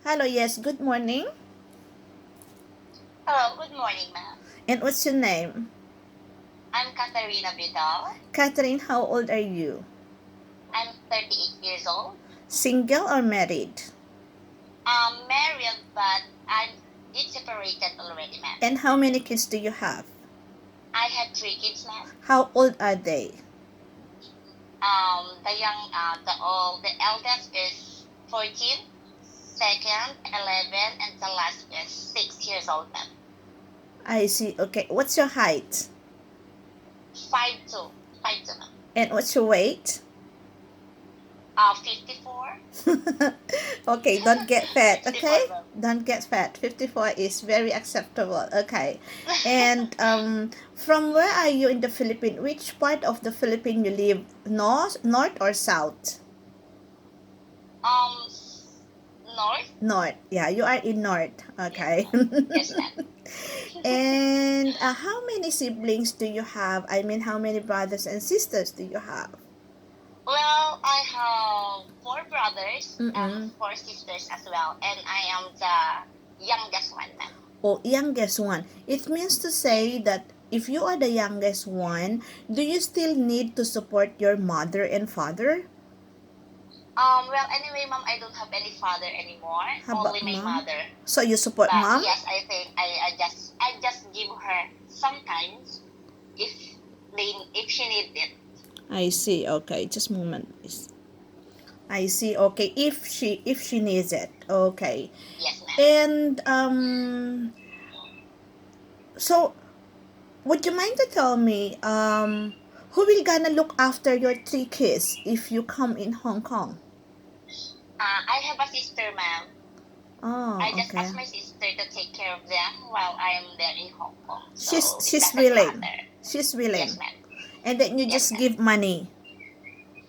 Hello, yes, good morning. Hello, good morning, ma'am. And what's your name? I'm Katarina Vidal. Catherine, how old are you? I'm 38 years old. Single or married? I'm married, but I'm it's separated already, ma'am. And how many kids do you have? I have three kids, ma'am. How old are they? The eldest is 14, second 11, and the last is 6 years old, ma'am. I see. Okay, what's your height? 5'2", 5'2", ma'am. And what's your weight? 54. Okay, don't get fat, 54, okay? ma'am. Don't get fat. 54 is very acceptable, okay? And from where are you in the Philippines? Which part of the Philippines you live? North or south? um, North. North. Yeah, you are in North. Yes, Okay. ma'am. Yes, ma'am. And how many siblings do you have? I mean, how many brothers and sisters do you have? Well, I have four brothers and Mm-mm. four sisters as well, and I am the youngest one, ma'am. Oh, youngest one. It means to Yes. say that if you are the youngest one, do you still need to support your mother and father? Well, anyway, ma'am, I don't have any father anymore, How only about my mom? mother. So you support But mom? yes, I think I just give her sometimes if if she needs it. I see. Okay, just a moment, please. I see. Okay, if she needs it. Okay. Yes, ma'am. And so would you mind to tell me who will gonna look after your three kids if you come in Hong Kong? I have a sister, ma'am. Oh, I just okay. asked my sister to take care of them while I am there in Hong Kong, She's so it she's doesn't willing. matter. She's Yes, willing. ma'am. And then you Yes, just ma'am. give money.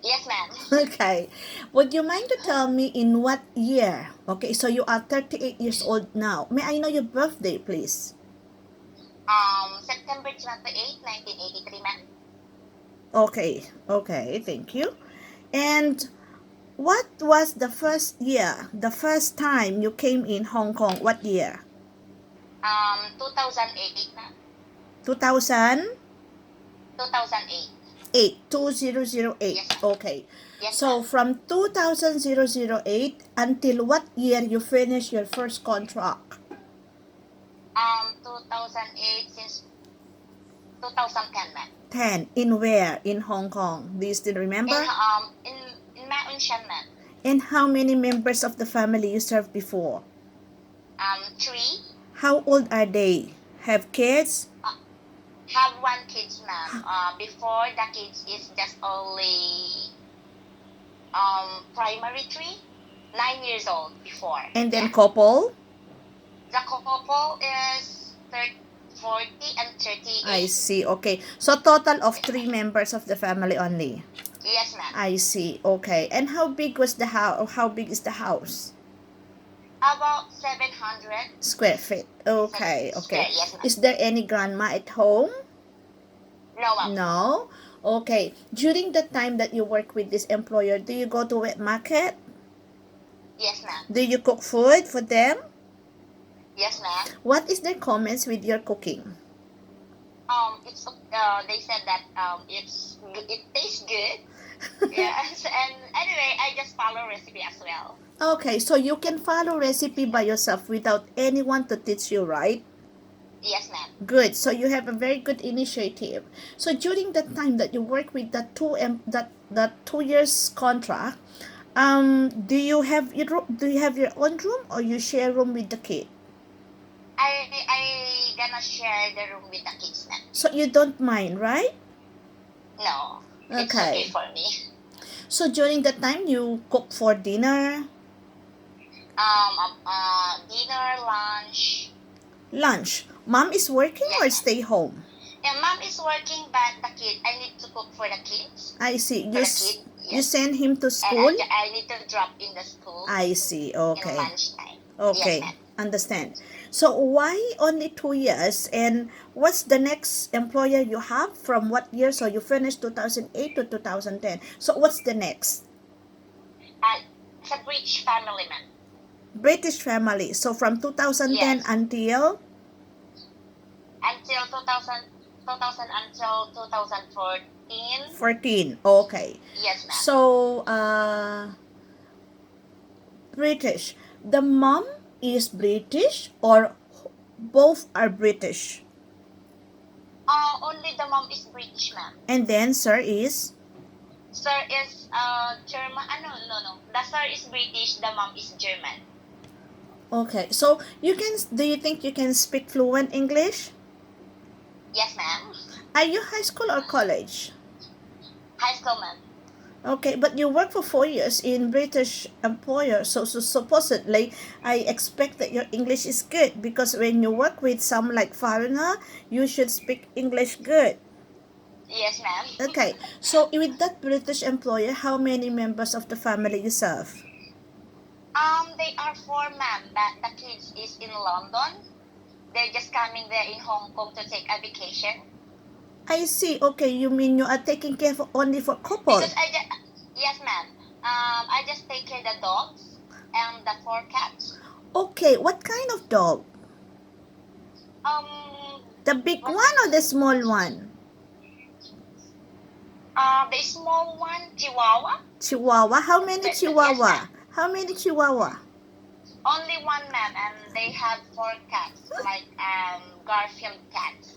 Yes, ma'am. Okay. Would you mind to tell me in what year? Okay, so you are 38 years old now. May I know your birthday, please? September 28, 1983, ma'am. Okay. Okay, thank you. And what was the first year, the first time you came in Hong Kong? What year? 2008, ma'am. 2008. 2008. 2008. Yes, ma'am. Okay. Yes, So ma'am. from 2008 until what year you finish your first contract? 2008 since 2010, ma'am. 10. In where? In Hong Kong. Do you still In remember? um in Mount Shan, ma'am. And how many members of the family you served before? Three. How old are they? Have kids? Uh, have one kids, ma'am. Before the kids is just only primary three, 9 years old before. And then Yeah. couple? The couple is 30, 40 and I 38. see. Okay. So total of Yes, three ma'am. members of the family only. Yes, ma'am. I see. Okay. And how big was the house? How big is the house? About 700 Square feet. Okay. square. Okay. Yes, ma'am. Is there any grandma at home? No, ma'am. No. Okay. During the time that you work with this employer, do you go to wet market? Yes, ma'am. Do you cook food for them? Yes, ma'am. What is their comments with your cooking? They said that it tastes good. Yes, and anyway, I just follow recipe as well. Okay, so you can follow recipe by yourself without anyone to teach you, right? Yes, ma'am. Good. So you have a very good initiative. So during the time that you work with that 2 years contract, do you have your own room or you share room with the kid? I gonna share the room with the kids, ma'am. So you don't mind, right? No, it's okay Okay. for me. So during the time you cook for dinner, Dinner, lunch. lunch. Mom is working Yes, or ma'am. stay home? Yeah, mom is working, but I need to cook for the kids. I see. For the kid, You yes. send him to And school? I need to drop in the school I see. in Okay. lunchtime. Yes, Okay. ma'am. Understand. So why only 2 years? And what's the next employer you have? From what year? So you finished 2008 to 2010. So what's the next? It's a rich family, ma'am. British family. So from 2010 Yes. until Until 2000 until 2014. 14. Okay. Yes, ma'am. So British. The mom is British or both are British? Only the mom is British, ma'am. And then sir is Sir is German. No. The sir is British. The mom is German. okay. So you can do you think you can speak fluent English? Yes, ma'am. Are you high school or college? High school, ma'am. Okay, but you work for 4 years in British employer, so supposedly I expect that your English is good because when you work with some like foreigner, you should speak English good. Yes, ma'am. Okay, so with that British employer, how many members of the family you serve? They are four, ma'am, but the kids is in London. They're just coming there in Hong Kong to take a vacation. I see. Okay, you mean you are taking care of only for couple? Because yes, ma'am. I just take care the dogs and the four cats. Okay, what kind of dog? Um, The big what? one or the small one? The small one, Chihuahua. Chihuahua. How many Yes, Chihuahua? ma'am. How many Chihuahua? Only one, ma'am, and they have four cats, like Garfield cats.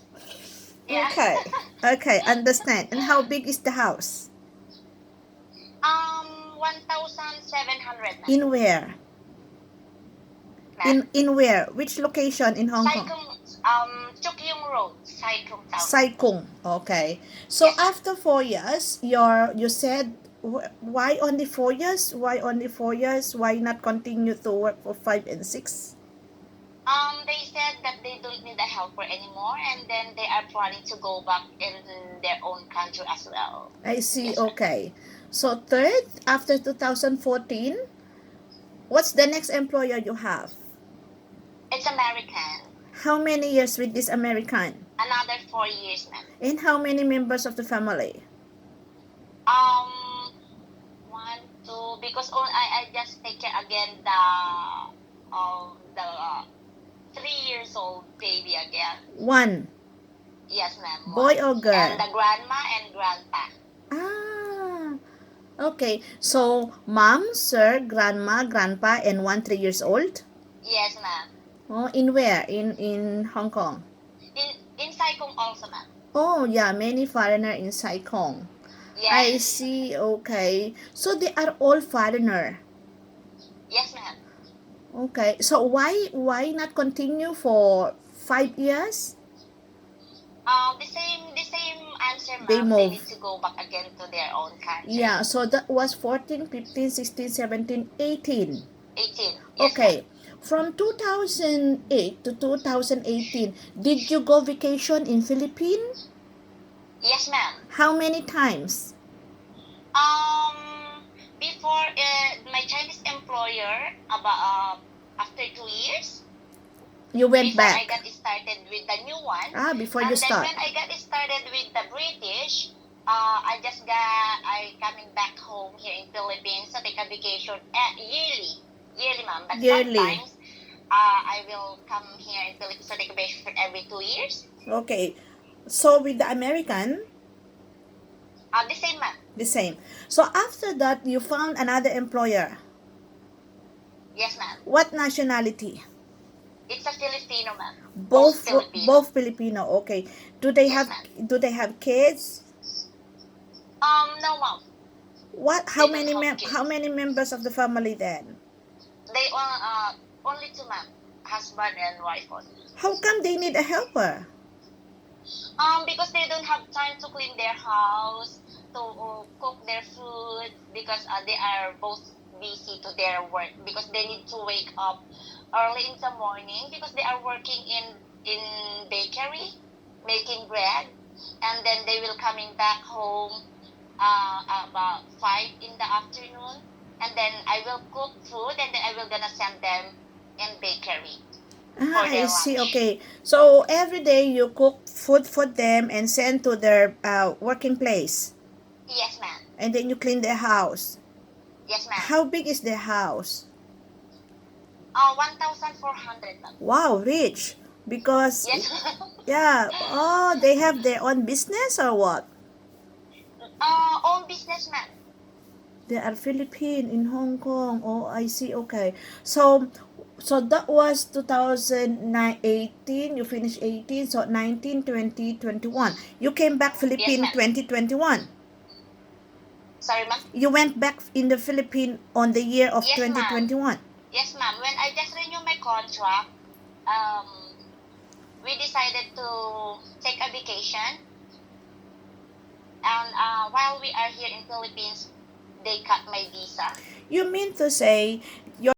Yeah. Okay. Okay, understand. And how big is the house? 1,700, ma'am. In where? Ma'am. In where? Which location in Hong Kong? Chuk Yung Road, Sai Kung Town. Sai Kung. Okay. So Yes, ma'am. after 4 years, you said why only 4 years? Why only 4 years? Why not continue to work for 5 and 6? They said that they don't need a helper anymore, and then they are planning to go back in their own country as well. I see. Yes, ma'am. Okay. So third, after 2014, what's the next employer you have? It's American. How many years with this American? Another 4 years, ma'am. And how many members of the family? One, two, because I just take care again the 3 years old baby again. One. Yes, ma'am. Boy or girl? And the grandma and grandpa. Ah. Okay. So mom, sir, grandma, grandpa, and 3 years old. Yes, ma'am. Oh, in where? In Hong Kong. In Sai Kung also, ma'am. Oh yeah, many foreigner in Sai Kung. Yes. I see. Okay. So they are all foreigner. Yes, ma'am. Okay. So why not continue for 5 years? The same answer, ma'am. They They move. need to go back again to their own country. Yeah. So that was 14, 15, 16, 17, 18. 18. Yes, Okay. ma'am. From 2008 to 2018, did you go vacation in Philippines? Yes, ma'am. How many times? Before my Chinese employer, about after 2 years, You went before I back. got started with the new one. Before And you then start. when I got started with the British, I coming back home here in Philippines to take a vacation yearly, ma'am. But Yearly. sometimes I will come here in Philippines to take a vacation every 2 years. Okay. So with the American, The same, ma'am. the same. So after that, you found another employer. Yes, ma'am. What nationality? It's a Filipino, ma'am. Both Filipino. both Filipino. Okay. Do they Yes, have kids? No, ma'am. How They don't have kids. many members of the family then? They only two, ma'am. Husband and wife only. How come they need a helper? Because they don't have time to clean their house, to cook their food, because they are both busy to their work, because they need to wake up early in the morning because they are working in bakery, making bread, and then they will coming back home about 5 in the afternoon, and then I will cook food, and then I will gonna send them in bakery. I see. Okay. So every day you cook food for them and send to their working place. Yes, ma'am. And then you clean their house. Yes, ma'am. How big is their house? 1,400, ma'am. Wow, rich. Because, Yes. yeah, oh, they have their own business or what? Own business, ma'am. They are Philippine in Hong Kong. Oh, I see. Okay. So that was 2018. You finished 18. So 19, 20, 21. You came back Yes, Philippine ma'am. 2021. Sorry, ma'am. You went back in the Philippine on the year of Yes, ma'am. 2021. Yes, ma'am. When I just renewed my contract, um, we decided to take a vacation, and while we are here in Philippines, they cut my visa. You mean to say